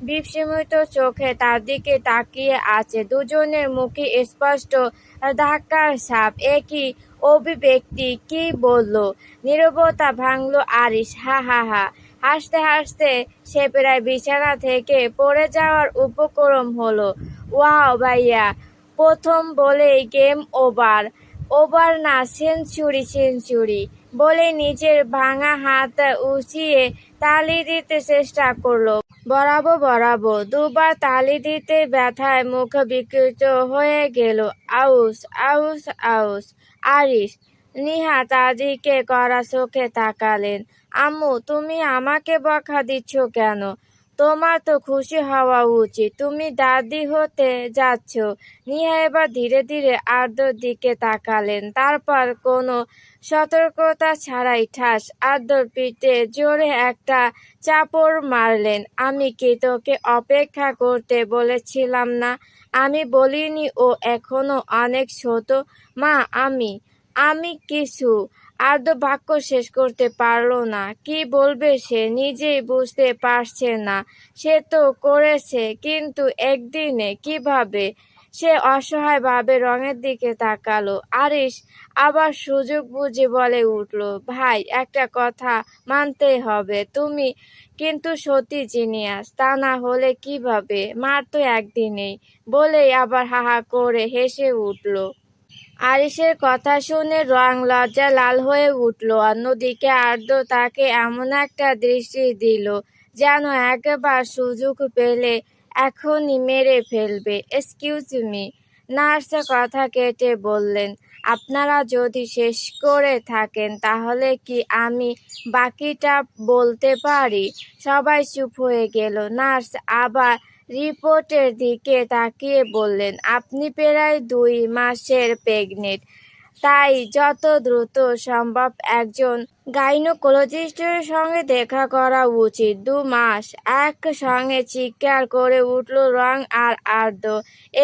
বিস্মিত চোখে তার দিকে তাকিয়ে আছে। দুজনের মুখে স্পষ্ট ধাক্কার ছাপ। একই অভিব্যক্তি। কি বলল? নীরবতা ভাঙল আরিশ। হা হা হা। হাসতে হাসতে সে প্রায় বিছানা থেকে পড়ে যাওয়ার উপক্রম হলো। ওয়াও ভাইয়া, প্রথম বলেই গেম ওভার। ওভার না, সেঞ্চুরি সেঞ্চুরি বলে নিজের ভাঙা হাত উঁচিয়ে তালি দিতে চেষ্টা করলো। বরাবর বরাবর দুবার তালি দিতে ব্যথায় মুখ বিকৃত হয়ে গেল। আউস আউস আউস। আরিশ নিহা তার দিকে কড়া চোখে তাকালেন। আম্মু, তুমি আমাকে বকা দিচ্ছ কেন? তোমার তো খুশি হওয়া উচিত, তুমি দাদি হতে যাচ্ছ। নিহা এবার ধীরে ধীরে আর্দ্রর দিকে তাকালেন। তারপর কোনো সতর্কতা ছাড়াই ঠাস আর্দ্রর পিঠে জোরে একটা চাপড় মারলেন। আমি কি তোকে অপেক্ষা করতে বলেছিলাম না? আমি বলিনি ও এখনো অনেক ছোট? মা, আমি কিছু। আর্দ্র বাক্য শেষ করতে পারল না। কি বলবে সে নিজেই বুঝতে পারছে না। সে তো করেছে, কিন্তু একদিনে কিভাবে? সে অসহায়ভাবে রঙের দিকে তাকালো। আরিশ আবার সুযোগ বুঝে বলে উঠল, ভাই, একটা কথা মানতেই হবে, তুমি কিন্তু সত্যি জিনিয়াস। তা না হলে কিভাবে? মার তো একদিনেই। বলেই আবার হাহা করে হেসে উঠল। আরিশের কথা শুনে রং লজ্জা লাল হয়ে উঠল। অন্যদিকে আর্দ্র তাকে এমন একটা দৃষ্টি দিল যেন একবার সুযোগ পেলে এখনই মেরে ফেলবে। এক্সকিউজ মি, নার্স কথা কেটে বললেন। আপনারা যদি শেষ করে থাকেন তাহলে কি আমি বাকিটা বলতে পারি? সবাই চুপ হয়ে গেল। নার্স আবার রিপোর্টের দিকে তাকিয়ে বললেন, আপনি প্রায় 2 মাসের প্রেগনেন্ট। তাই যত দ্রুত সম্ভব একজন গাইনোকোলজিস্টের সঙ্গে দেখা করা উচিত। 2 মাস! একসঙ্গে চিৎকার করে উঠল রং আর আর্দ্র।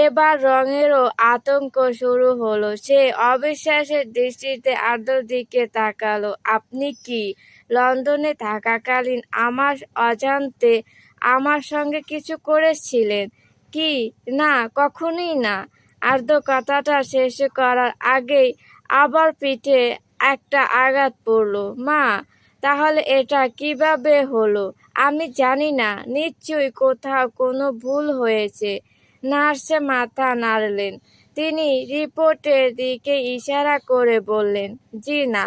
এবার রঙেরও আতঙ্ক শুরু হলো। সে অবিশ্বাসের দৃষ্টিতে আর্দ্রর দিকে তাকালো। আপনি কি লন্ডনে থাকাকালীন আমার অজান্তে আমার সঙ্গে কিছু করেছিলেন? কি না, কখনোই না। আর্দ্র কথাটা শেষ করার আগেই আবার পিঠে একটা আঘাত পড়ল। মা, তাহলে এটা কিভাবে হলো? আমি জানি না, নিশ্চয়ই কোথাও কোনো ভুল হয়েছে। নার্স মাথা নাড়লেন। তিনি রিপোর্টের দিকে ইশারা করে বললেন, জি না,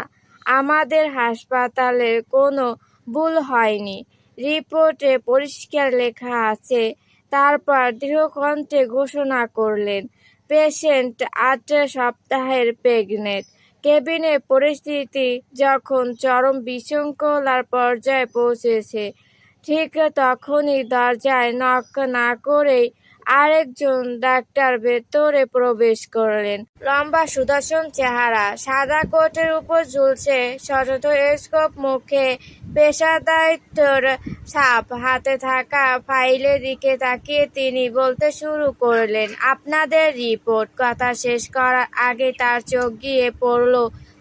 আমাদের হাসপাতালের কোনো ভুল হয়নি। রিপোর্টে পরিষ্কার লেখা আছে। তারপর দৃঢ়কণ্ঠে ঘোষণা করলেন, পেশেন্ট 8 সপ্তাহের প্রেগনেন্ট। কেবিনের পরিস্থিতি যখন চরম বিশৃঙ্খলার পর্যায়ে পৌঁছেছে, ঠিক তখনই দরজায় নক না করেই আরেকজন ডাক্তার ভেতরে প্রবেশ করলেন। লম্বা সুদর্শন চেহারা, সাদা কোটের উপর ঝুলছে স্টেথোস্কোপ, মুখে পেশাদারিত্বের ছাপ। হাতে থাকা ফাইলের দিকে তাকিয়ে তিনি বলতে শুরু করলেন, আপনাদের রিপোর্ট। কথা শেষ করার আগে তার চোখ গিয়ে পড়ল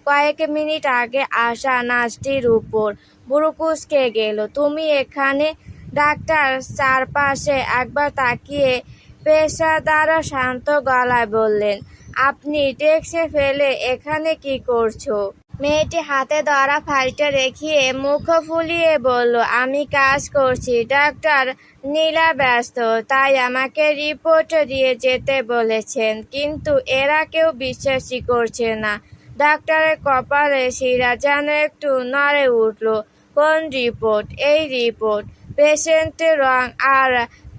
কয়েক মিনিট আগে আসা নাচটির উপর। ভুরু কুঁচকে গেল। তুমি এখানে? ডাক্তার চারপাশে একবার তাকিয়ে পেশাদার শান্ত গলায় বললেন, আপনি ডেস্কে ফেলে এখানে কি করছো? মেয়েটি হাতে ধরা ফাইলটা দেখিয়ে মুখ ফুলিয়ে বলল, আমি কাজ করছি। ডাক্তার নীলা ব্যস্ত, তাই আমাকে রিপোর্ট দিয়ে যেতে বলেছেন। কিন্তু এরা কেউ বিশ্বাসই করছে না। ডাক্তারের কপালে শিরা যেন একটু নড়ে উঠল। কোন রিপোর্ট? এই রিপোর্ট। পেশেন্ট রং আর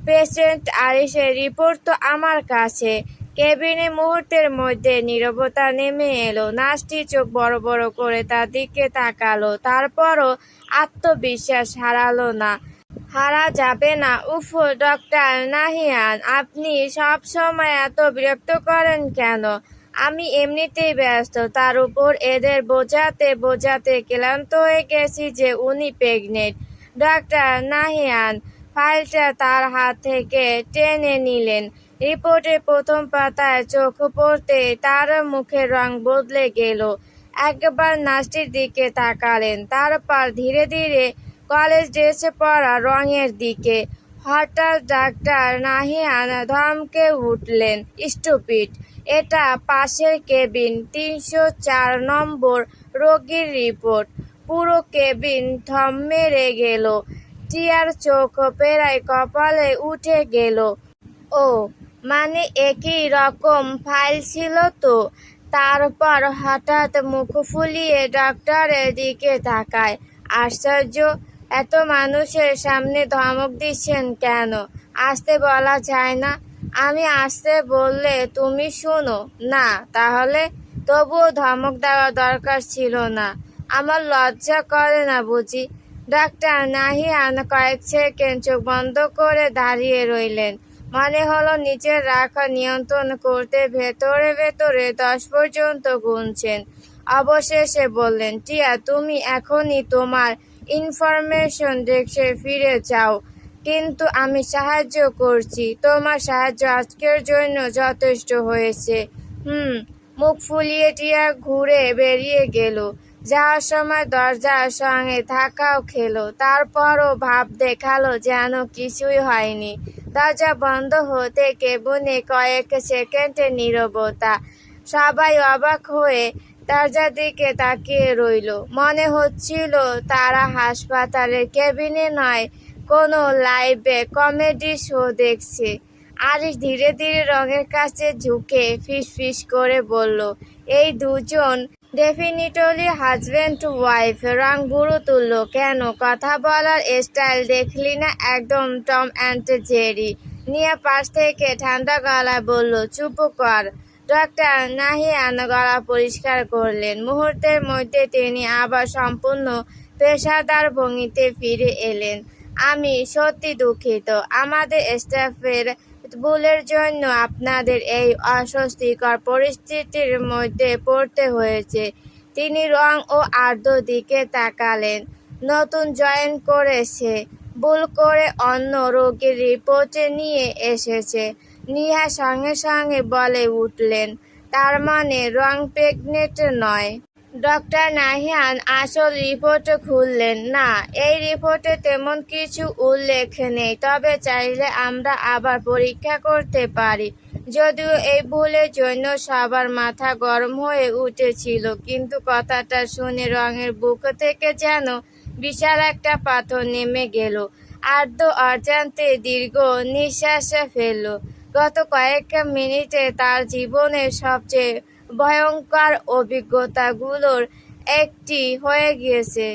পেশেন্ট আরিশের রিপোর্ট তো আমার কাছে। কেবিনে মুহূর্তের মধ্যে নীরবতা নেমে এলো। নার্সটি চোখ বড় বড় করে তার দিকে তাকালো। তারপরও আত্মবিশ্বাস হারালো না। হারা যাবে না। উফ, ডক্টর নাহিয়ান, আপনি সব সময় এত বিরক্ত করেন কেন? আমি এমনিতেই ব্যস্ত, তার উপর এদের বোঝাতে বোঝাতে ক্লান্ত হয়ে গেছি যে উনি প্রেগনেন্ট। ডক্টর নাহিয়ান ফাইলটা তার হাত থেকে টেনে নিলেন। রিপোর্টের প্রথম পাতায় চোখ পড়তে তার মুখের রং বদলে গেল। একবার নার্সটির দিকে তাকালেন, তারপর ধীরে ধীরে কলেজ ড্রেসে পরা রঙের দিকে। হঠাৎ ডাক্তার নাহিয়ান ধমকে উঠলেন, স্টুপিড! এটা পাশের কেবিন, 304 নম্বর রোগীর রিপোর্ট। পুরো কেবিন থম মেরে গেল। টিয়ার চোখ প্রায় কপালে উঠে গেল। ও মানে একই রকম ফাইল ছিল তো? তারপর হঠাৎ মুখ ফুলিয়ে ডাক্তারের দিকে তাকায়। আশ্চর্য, এত মানুষের সামনে ধমক দিচ্ছেন কেন? আসতে বলা যায় না? আমি আসতে বললে তুমি শুনো না তাহলে? তবুও ধমক দেওয়া দরকার ছিল না। আমার লজ্জা করে না বুঝি? ডাক্তার নাহিয়ান কয়েক সেকেন্ড চোখ বন্ধ করে দাঁড়িয়ে রইলেন। মনে হলো নিজের রাগ নিয়ন্ত্রণ করতে ভেতরে ভেতরে 10 পর্যন্ত গুনছেন। অবশেষে বললেন, টিয়া, তুমি এখনই তোমার ইনফরমেশন ডেস্কে ফিরে যাও। কিন্তু আমি সাহায্য করছি। তোমার সাহায্য আজকের জন্য যথেষ্ট হয়েছে। মুখ ফুলিয়ে টিয়া ঘুরে বেরিয়ে গেল। যাওয়ার সময় দরজার সঙ্গে ধাক্কাও খেলো। তারপরও ভাব দেখালো যেন কিছুই হয়নি। দরজা বন্ধ হতে কেবিনে কয়েক সেকেন্ডের নীরবতা। সবাই অবাক হয়ে দরজার দিকে তাকিয়ে রইল। মনে হচ্ছিল তারা হাসপাতালের কেবিনে নয়, কোনো লাইভে কমেডি শো দেখছে। আরিশ ধীরে ধীরে রঙের কাছে ঝুঁকে ফিসফিস করে বলল, এই দুজন ডেফিনিটলি হাজব্যান্ড ওয়াইফ। রং বুড়ো তুলল। কেন? কথা বলার স্টাইল দেখলি না? একদম টম অ্যান্ড জেরি। নিয়া পাশ থেকে ঠান্ডা গলায় বলল, চুপ কর। ডাক্তার নাহিয়ান গলা পরিষ্কার করলেন। মুহূর্তের মধ্যে তিনি আবার সম্পূর্ণ পেশাদার ভঙ্গিতে ফিরে এলেন। আমি সত্যি দুঃখিত। আমাদের স্টাফের ভুলের জন্য আপনাদের এই অস্বস্তিকর পরিস্থিতির মধ্যে পড়তে হয়েছে। তিনি রং ও আর্দ্র দিকে তাকালেন। নতুন জয়েন করেছে, ভুল করে অন্য রোগীর রিপোর্ট নিয়ে এসেছে। নিহা সঙ্গে সঙ্গে বলে উঠলেন, তার মানে রং প্রেগনেন্ট নয়? ডক্টর নাহিয়ান আসল রিপোর্ট খুললেন। না, এই রিপোর্টে তেমন কিছু উল্লেখ নেই, তবে চাইলে আমরা আবার পরীক্ষা করতে পারি। যদিও এই ভুলের জন্য সবার মাথা গরম হয়ে উঠেছিল, কিন্তু কথাটা শুনে রঙের বুক থেকে যেন বিশাল একটা পাথর নেমে গেল। আর্দ্র অজান্তে দীর্ঘ নিঃশ্বাস ফেলল। গত কয়েক মিনিটে তার জীবনের সবচেয়ে ভয়ঙ্কর অভিজ্ঞতাগুলোর একটি হয়ে গিয়েছে।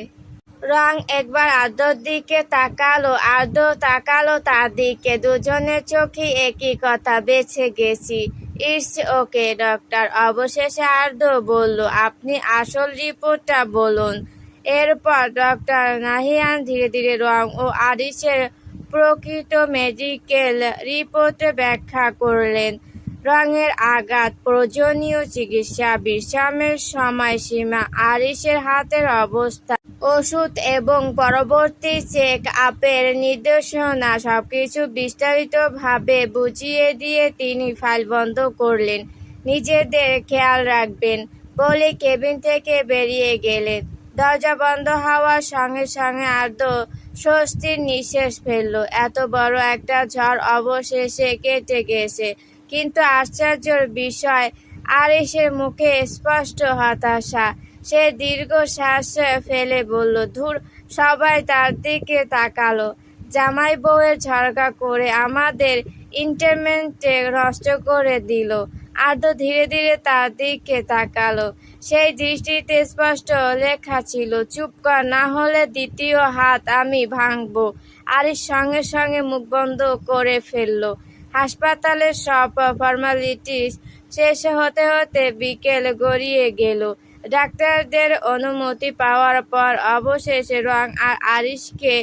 রং একবার আর্দ্রর দিকে তাকালো, আর্দ্র তাকালো তার দিকে। দুজনের চোখে একই কথা, বেঁচে গেছি। It's okay doctor. অবশেষে আর্দ্র বলল, আপনি আসল রিপোর্টটা বলুন। এরপর ডক্টর নাহিয়ান ধীরে ধীরে রং ও আরিশের প্রকৃত মেডিকেল রিপোর্ট ব্যাখ্যা করলেন। রঙের আঘাত, প্রয়োজনীয় চিকিৎসা, বিশ্রামের সময়সীমা, আরিশের হাতের অবস্থা, ওষুধ এবং পরবর্তী চেক আপের নির্দেশনা সবকিছু বিস্তারিতভাবে বুঝিয়ে দিয়ে তিনি ফাইল বন্ধ করলেন। নিজেদের খেয়াল রাখবেন বলে কেবিন থেকে বেরিয়ে গেলেন। দরজা বন্ধ হওয়ার সঙ্গে সঙ্গে আর্দ্র স্বস্তির নিঃশ্বাস ফেলল। এত বড় একটা ঝড় অবশেষে কেটে গেছে। কিন্তু আশ্চর্যের বিষয়, আরিশের মুখে স্পষ্ট হতাশা। সে দীর্ঘ শ্বাস ফেলে বলল, ধুর। সবাই তার দিকে তাকালো। জামাই বউয়ের ঝগড়া করে আমাদের এন্টারটেইনমেন্ট নষ্ট করে দিল। আর্দ্র ধীরে ধীরে তার দিকে তাকালো। সেই দৃষ্টিতে স্পষ্ট লেখা ছিল, চুপ কর, না হলে দ্বিতীয় হাত আমি ভাঙবো। আরিশ সঙ্গে সঙ্গে মুখ বন্ধ করে ফেলল। হাসপাতালের সব ফর্মালিটিস শেষ হতে হতে বিকেল গড়িয়ে গেল। ডাক্তারদের অনুমতি পাওয়ার পর অবশেষে রং আর আরিশকে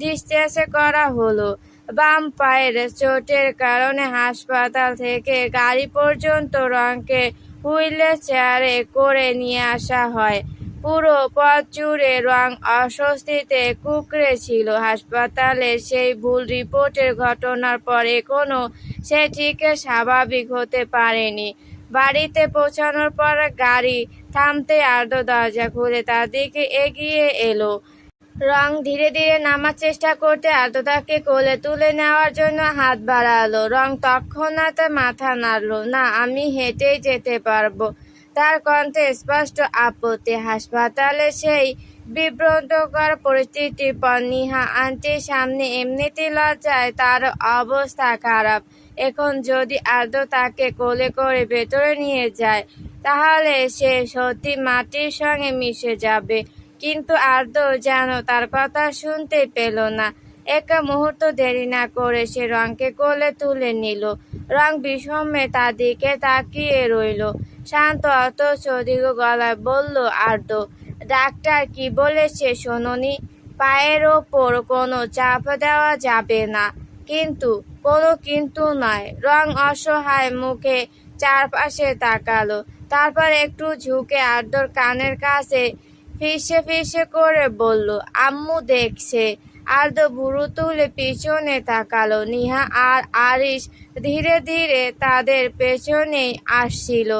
ডিসচার্জ করা হলো। বাম পায়ের চোটের কারণে হাসপাতাল থেকে গাড়ি পর্যন্ত রংকে হুইল চেয়ারে করে নিয়ে আসা হয়। পুরো পথ জুড়ে রং অস্বস্তিতে কুঁকড়ে ছিল। হাসপাতালে সেই ভুল রিপোর্টের ঘটনার পর এখনো সে ঠিক স্বাভাবিক হতে পারেনি। বাড়িতে পৌঁছানোর পর গাড়ি থামতে আর্দ্র দরজা খুলে তার দিকে এগিয়ে এলো। রং ধীরে ধীরে নামার চেষ্টা করতে আর্দ্র তাকে কোলে তুলে নেওয়ার জন্য হাত বাড়ালো। রং তৎক্ষণাৎ মাথা নাড়ল। না, আমি হেঁটেই যেতে পারবো। তার কণ্ঠে স্পষ্ট আপত্তি। হাসপাতালে সেই বিব্রতকর পরিস্থিতির পর নিহা আন্টির সামনে এমনিতেই লজ্জায় তার অবস্থা খারাপ। এখন যদি আর্দ্র তাকে কোলে করে ভেতরে নিয়ে যায় তাহলে সে সত্যি মাটির সঙ্গে মিশে যাবে। কিন্তু আর্দ্র যেন তার কথা শুনতে পেল না। এক মুহূর্ত দেরি না করে সে রংকে কোলে তুলে নিল। রং বিষমে তার দিকে তাকিয়ে রইল। শান্ত অথচ দীর্ঘ গলায় বলল, আর্দ্র, ডাক্তার কি বলেছে শোনোনি? পায়ের ওপর কোনো চাপ দেওয়া যাবে না। কিন্তু? কোনো কিন্তু নয়। রং অসহায় মুখে চারপাশে তাকালো। তারপর একটু ঝুঁকে আর্দ্রর কানের কাছে ফিসে ফিসে করে বলল, আম্মু দেখছে। আর্দ্র ভুরু তুলে পিছনে তাকালো। নিহা আর আরিশ ধীরে ধীরে তাদের পেছনেই আসছিল।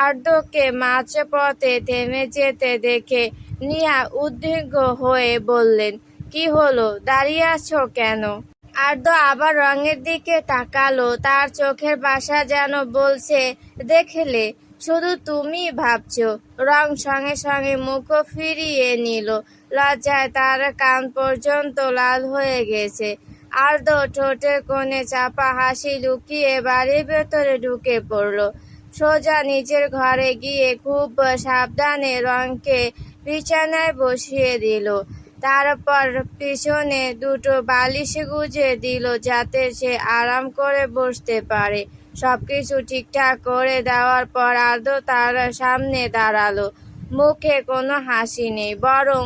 আর্দ্রকে মাঝপথে থেমে যেতে দেখে নিহা উদ্বিগ্ন হয়ে বললেন, কি হলো, দাঁড়িয়ে আছো কেন? আর্দ্র আবার রঙের দিকে তাকালো। তার চোখের ভাষা যেন বলছে, দেখলে, শুধু তুমি ভাবছো। রং সঙ্গে সঙ্গে মুখ ফিরিয়ে নিল। লজ্জায় তার কান পর্যন্ত লাল হয়ে গেছে। আর্দ্র ঠোঁটের কোণে চাপা হাসি লুকিয়ে বাড়ির ভেতরে ঢুকে পড়ল। সোজা নিজের ঘরে গিয়ে খুব সাবধানে রংকে বিছানায় বসিয়ে দিল। তারপর পিছনে দুটো বালিশ গুজে দিল যাতে সে আরাম করে বসতে পারে। সবকিছু ঠিকঠাক করে দেওয়ার পর আর্দ্র তার সামনে দাঁড়ালো। মুখে কোনো হাসি নেই, বরং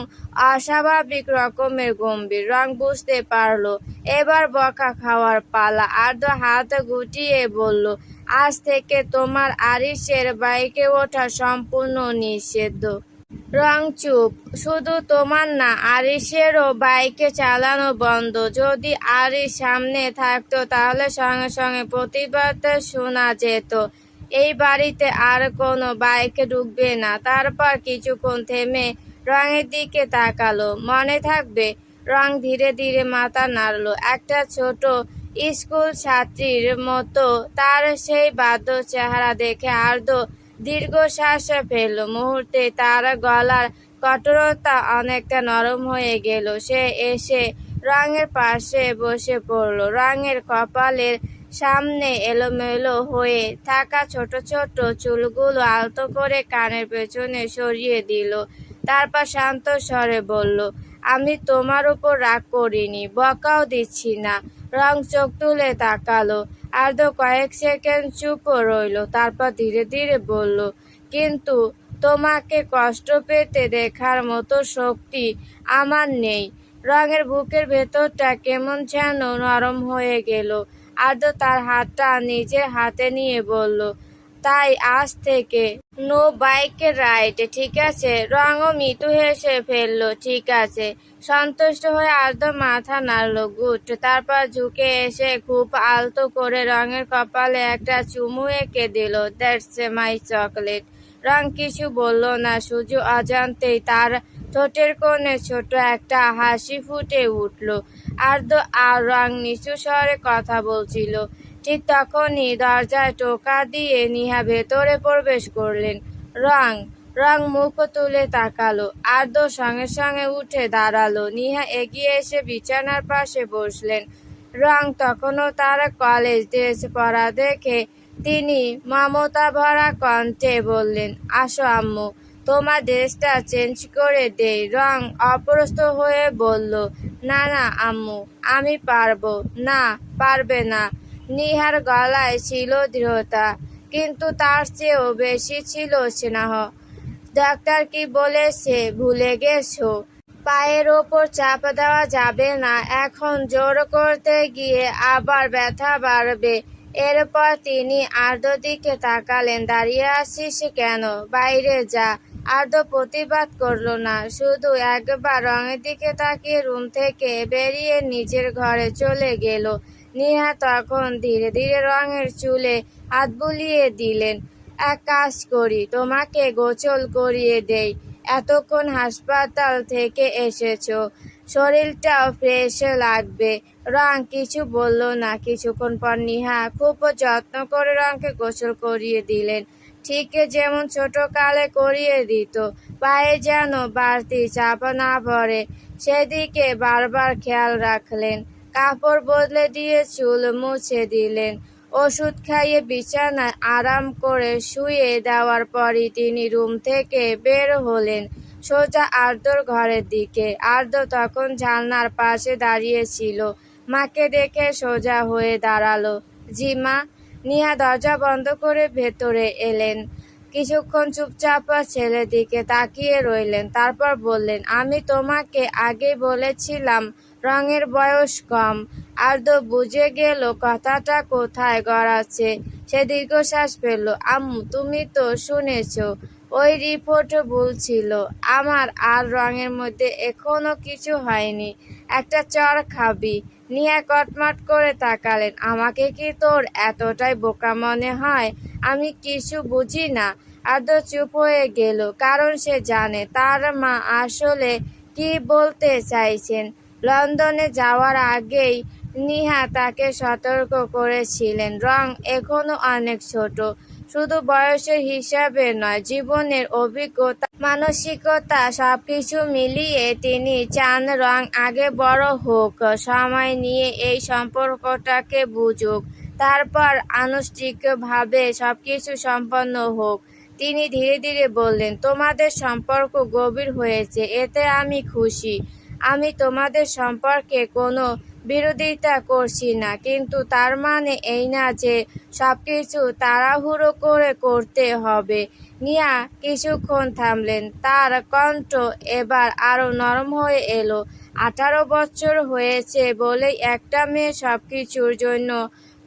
অস্বাভাবিক রকমের গম্ভীর। রং বুঝতে পারলো এবার বকা খাওয়ার পালা। আর্দ্র হাত গুটিয়ে বলল, আজ থেকে তোমার আরিশের বাইকে ওঠা সম্পূর্ণ নিষিদ্ধ। রং চুপ। শুধু তোমার না, আরিশেরও বাইকে চালানো বন্ধ। যদি আরিশ সামনে থাকতো তাহলে সঙ্গে সঙ্গে প্রতিবাদ শোনা যেত। এই বাড়িতে আর কোনো বাইক ঢুকবে না। তারপর কিছুক্ষণ থেমে রঙের দিকে তাকালো। মনে থাকবে? রং ধীরে ধীরে মাথা নাড়ল। একটা ছোট স্কুল ছাত্রীর মতো তার সেই বাধ্য চেহারা দেখে আর্দ্র দীর্ঘশ্বাস ফেলল। মুহূর্তে তার গলার কঠোরতা অনেকটা নরম হয়ে গেল। সে এসে রঙের পাশে বসে পড়ল। রঙের কপালের সামনে এলোমেলো হয়ে থাকা ছোট ছোট চুলগুলো আলতো করে কানের পেছনে সরিয়ে দিল। তারপর শান্ত স্বরে বলল, আমি তোমার উপর রাগ করিনি, বকাও দিচ্ছি না। রং চোখ তুলে তাকালো। আর্দ্র কয়েক সেকেন্ড চুপ রইল। তারপর ধীরে ধীরে বলল, কিন্তু তোমাকে কষ্ট পেতে দেখার মতো শক্তি আমার নেই। রঙের বুকের ভেতরটা কেমন যেন নরম হয়ে গেল। আর্দ্র তার হাতটা নিজের হাতে নিয়ে বলল, তাই আজ থেকে নো বাইক রাইড, ঠিক আছে? রঙও মৃদু হেসে ফেলল। ঠিক আছে। সন্তুষ্ট হয়ে আর্দ্র মাথা নাড়ল। গুড। তারপর ঝুঁকে এসে খুব আলতো করে রঙের কপালে একটা চুমু এঁকে দিল। That's my chocolate. রং কিছু বলল না। শুধু অজান্তেই তার ঠোঁটের কোণে ছোট একটা হাসি ফুটে উঠল। আর্দ্র আর রং নিচু স্বরে কথা বলছিল। ঠিক তখনই দরজায় টোকা দিয়ে নিহা ভেতরে প্রবেশ করলেন। রং রং মুখ তুলে তাকালো। আর্দ্র সঙ্গে সঙ্গে উঠে দাঁড়ালো। নিহা এগিয়ে এসে বিছানার পাশে বসলেন। রং তখনও তার কলেজ ড্রেস পরা দেখে তিনি মমতা ভরা কণ্ঠে বললেন, আসো আম্মু, তোমার ড্রেসটা চেঞ্জ করে দেই। রং অপ্রস্তুত হয়ে বলল, না না আম্মু, আমি পারবো না। পারবে না? নিহার গলায় ছিল দৃঢ়তা, কিন্তু তার চেয়েও বেশি ছিল স্নেহ। ডাক্তার কি বলেছে ভুলে গেছো? পায়ের ওপর চাপ দেওয়া যাবে না। এখন জোর করতে গিয়ে আবার ব্যথা বাড়বে। এরপর তিনি আর্দ্রর দিকে তাকালেন। দাঁড়িয়ে আছিস কেন? বাইরে যা। আর্দ্র প্রতিবাদ করল না, শুধু একবার রঙের দিকে তাকিয়ে রুম থেকে বেরিয়ে নিজের ঘরে চলে গেল। নিহা তখন ধীরে ধীরে রঙের চুলে হাত বুলিয়ে দিলেন। এক কাজ করি, তোমাকে গোসল করিয়ে দেই। এতক্ষণ হাসপাতাল থেকে এসেছো, শরীরটাও ফ্রেশ লাগবে। রং কিছু বলল না। কিছুক্ষণ পর নিহা খুব যত্ন করে রংকে গোসল করিয়ে দিলেন, ঠিক যেমন ছোটকালে করিয়ে দিত। পায়ে যেন বাড়তি চাপ না পড়ে সেদিকে বারবার খেয়াল রাখলেন। কাপড় বদলে দিয়ে চুল মুছে দিলেন। ওষুধ খাইয়ে বিছানায় আরাম করে শুয়ে দেওয়ার পরই তিনি রুম থেকে বের হলেন সোজা আর্দ্রর ঘরের দিকে। আর্দ্র তখন জানলার পাশে দাঁড়িয়েছিল। মাকে দেখে সোজা হয়ে দাঁড়ালো। জি মা। নিহা দরজা বন্ধ করে ভেতরে এলেন। কিছুক্ষণ চুপচাপ ছেলের দিকে তাকিয়ে রইলেন, তারপর বললেন, আমি তোমাকে আগেই বলেছিলাম রঙের বয়স কম। আর্দ্র বুঝে গেল কথাটা কোথায় গড়াচ্ছে। সে দীর্ঘশ্বাস ফেলল। আম্মু, তুমি তো শুনেছ, ওই রিপোর্ট ভুল ছিল। আমার আর রঙের মধ্যে এখনো কিছু হয়নি। একটা চড় খাবি? নিহা কটমট করে তাকালেন। আমাকে কি তোর এতটাই বোকা মনে হয়? আমি কিছু বুঝি না। আর্দ্র চুপ হয়ে গেল, কারণ সে জানে তার মা আসলে কি বলতে চাইছেন। লন্ডনে যাওয়ার আগেই নিহা তাকে সতর্ক করেছিলেন, রং এখনো অনেক ছোট। শুধু বয়সের হিসাবে নয়, জীবনের অভিজ্ঞতা, মানসিকতা সবকিছু মিলিয়ে তিনি চান রং আগে বড় হোক, সময় নিয়ে এই সম্পর্কটাকে বুঝুক, তারপর আনুষ্ঠানিকভাবে সবকিছু সম্পন্ন হোক। তিনি ধীরে ধীরে বললেন, তোমাদের সম্পর্ক গভীর হয়েছে, এতে আমি খুশি। আমি তোমাদের সম্পর্কে কোনো বিরোধিতা করছি না, কিন্তু তার মানে এই না যে সবকিছু তাড়াহুড়ো করে করতে হবে। নিয়া কিছুক্ষণ থামলেন, তার কণ্ঠ এবার আরো নরম হয়ে এলো। 18 বছর হয়েছে বলেই একটা মেয়ে সবকিছুর জন্য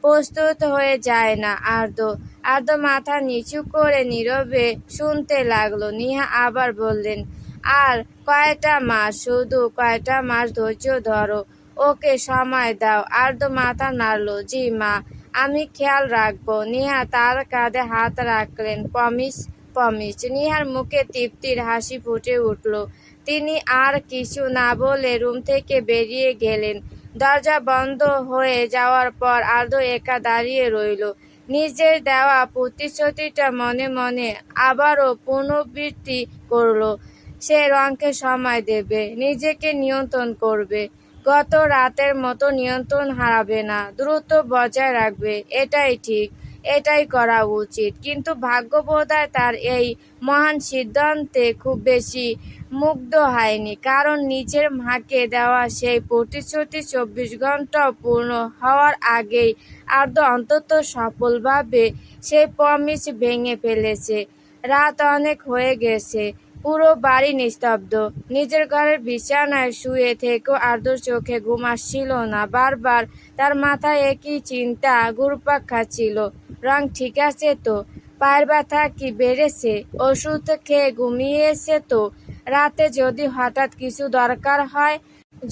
প্রস্তুত হয়ে যায় না। আর্দ্র মাথা নিচু করে নীরবে শুনতে লাগলো। নিহা আবার বললেন, আর কয়টা মাস, শুধু কয়টা মাস ধৈর্য ধরো, ওকে সময় দাও। আর্দ্র মাথা নাড়ল। জি মা, আমি খেয়াল রাখবো। নিহা তার কাঁধে হাত রাখলেন। প্রমিস? প্রমিস। নিহার মুখে তৃপ্তির হাসি ফুটে উঠল। তিনি আর কিছু না বলে রুম থেকে বেরিয়ে গেলেন। দরজা বন্ধ হয়ে যাওয়ার পর আর্দ্র একা দাঁড়িয়ে রইল। নিজের দেওয়া প্রতিশ্রুতিটা মনে মনে আবারও পুনরাবৃত্তি করল। সে রংকে সময় দেবে, নিজেকে নিয়ন্ত্রণ করবে, গত রাতের মতো নিয়ন্ত্রণ হারাবে না, দ্রুত বজায় রাখবে। এটাই ঠিক, এটাই করা উচিত। কিন্তু ভাগ্য বোধহয় তার এই মহান সিদ্ধান্তে খুব বেশি মুগ্ধ হয়নি, কারণ নিজের মাকে দেওয়া সেই প্রতিশ্রুতি 24 ঘন্টা পূর্ণ হওয়ার আগেই আর্দ্র অন্তত সফলভাবে সেই প্রমিস ভেঙে ফেলেছে। রাত অনেক হয়ে গেছে। পুরো বাড়ি নিস্তব্ধ। নিজের ঘরের বিছানায় শুয়ে থেকেও আর্দ্রর চোখে ঘুম আসছিল না। বারবার তার মাথায় একই চিন্তা ঘুরপাক খাচ্ছিল। রং ঠিক আছে তো? পায়ের ব্যথা কি বেড়েছে? ওষুধ খেয়ে ঘুমিয়েছে তো? রাতে যদি হঠাৎ কিছু দরকার হয়?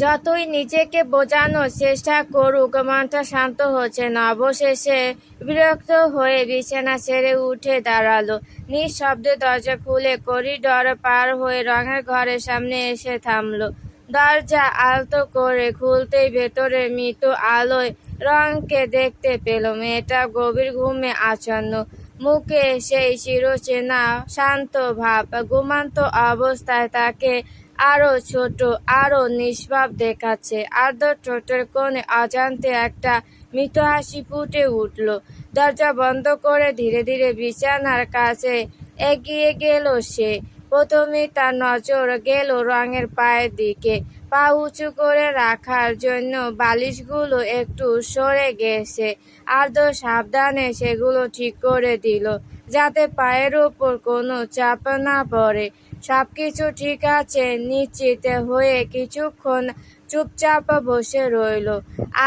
যতই নিজেকে বোঝানোর চেষ্টা করুক, মনটা শান্ত হচ্ছে না। অবশেষে বিরক্ত হয়ে বিছানা ছেড়ে উঠে দাঁড়ালো। নিঃশব্দে দরজা খুলে করিডর পার হয়ে রঙের ঘরের সামনে এসে থামলো। দরজা আলতো করে খুলতেই ভেতরে মৃত আলোয় রংকে দেখতে পেল। মেয়েটা গভীর ঘুমে আচ্ছন্ন, মুখে সেই চিরচেনা শান্ত ভাব। ঘুমান্ত অবস্থায় তাকে আরো ছোট, আরো নিষ্পাপ দেখাচ্ছে। আর্দ্র ঠোঁটের কোণে অজান্তে একটা মৃত হাসি ফুটে উঠল। দরজা বন্ধ করে ধীরে ধীরে বিছানার কাছে এগিয়ে গেল সে। প্রথমেই তার নজর গেল রঙের পায়ের দিকে। পা উঁচু করে রাখার জন্য বালিশগুলো একটু সরে গেছে। আর্দ্র সাবধানে সেগুলো ঠিক করে দিল, যাতে পায়ের উপর কোনো চাপ না পড়ে। সবকিছু ঠিক আছে নিশ্চিত হয়ে কিছুক্ষণ চুপচাপ বসে রইল।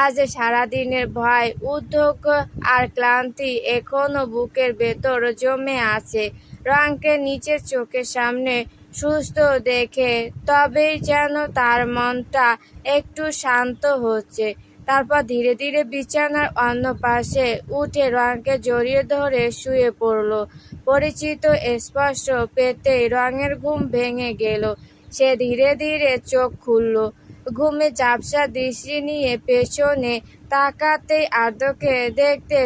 আজ সারাদিনের ভয়, উদ্বেগ আর ক্লান্তি এখনো বুকের ভেতর জমে আছে। রংকে নিচের চোখের সামনে সুস্থ দেখে তবেই যেন তার মনটা একটু শান্ত হচ্ছে। তারপর ধীরে ধীরে বিছানার অন্য পাশে উঠে রংকে জড়িয়ে ধরে শুয়ে পড়ল। পরিচিত স্পর্শ পেতেই রঙের ঘুম ভেঙে গেল। সে ধীরে ধীরে চোখ খুলল। ঘুমে ঝাপসা দৃষ্টি নিয়ে পেছনে তাকাতেই আদ্রকে দেখতে